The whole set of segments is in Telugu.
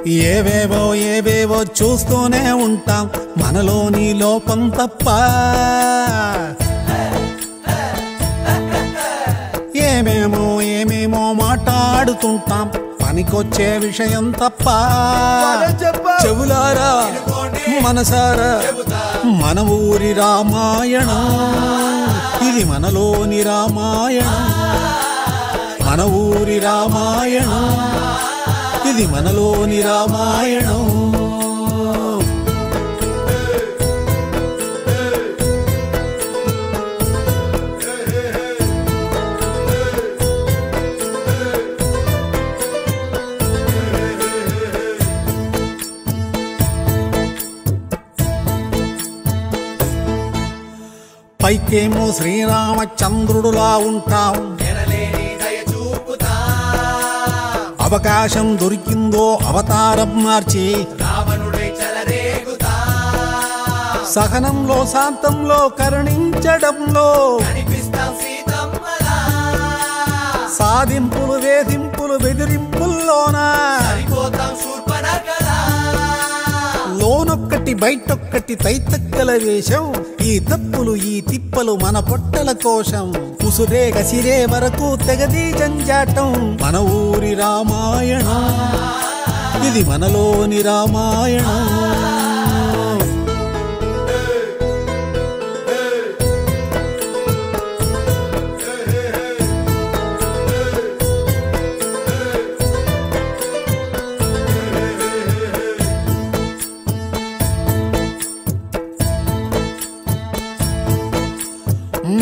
ఏవేవో ఏవేవో చూస్తూనే ఉంటాం మనలోని లోపం తప్ప. ఏమేమో ఏమేమో మాట్లాడుతుంటాం పనికొచ్చే విషయం తప్ప. చెవులారా మనసారా మన ఊరి రామాయణం ఇది మనలోని రామాయణం. మన ఊరి రామాయణం ఇది మనలోని రామాయణం. పైకేమో శ్రీరామచంద్రుడులా ఉంటాం, అవకాశం దొరికిందో అవతారం మార్చి సహనంలో శాంతంలో కరుణించడంలో సాధింపులు వేధింపులు బెదిరింపుల్లోనా లోనొక్కటి బయటొక్కటి తైతక్కల వేషం. ఈ తప్పులు ఈ తిప్పలు మన పొట్టల కోశం. ఉసురే గసిరే వరకు తెగది జంజాటం. మన ఊరి రామాయణం ఇది మనలోని రామాయణం.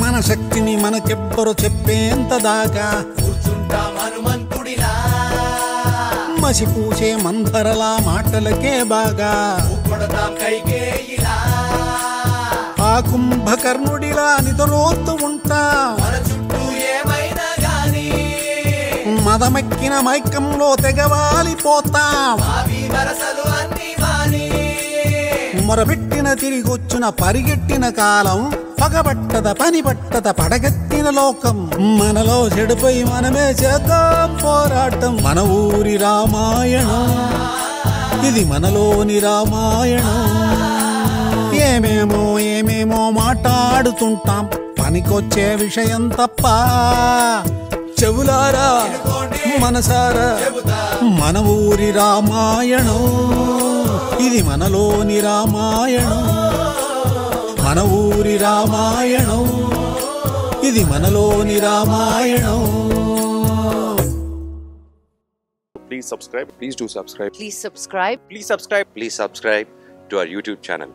మన శక్తిని మనకెవ్వరు చెప్పేంత దాకా కూర్చుంటాం హనుమంతుడిలా. మసిపూసే మందరలా మాటలకే బాగా ఆ కుంభకర్ణుడిలా నిద్రోత్తు ఉంటాం. మదమెక్కిన మైకంలో తెగవాలిపోతాం. మొరబెట్టిన తిరిగొచ్చిన పరిగెట్టిన కాలం పగబట్టద పని పట్టద పడగెత్తిన లోకం. మనలో చెడుపై మనమే చేద్దాం పోరాటం. మన ఊరి రామాయణం ఇది మనలోని రామాయణం. ఏమేమో ఏమేమో మాట్లాడుతుంటాం పనికొచ్చే విషయం తప్ప. చెవులారా మనసారా మన ఊరి రామాయణం ఇది మనలోని రామాయణం. మన ఊరి రామాయణం ఇది మనలోని Ramayanam. Please subscribe. Please do subscribe. Please subscribe. Please subscribe. Please subscribe to our YouTube channel.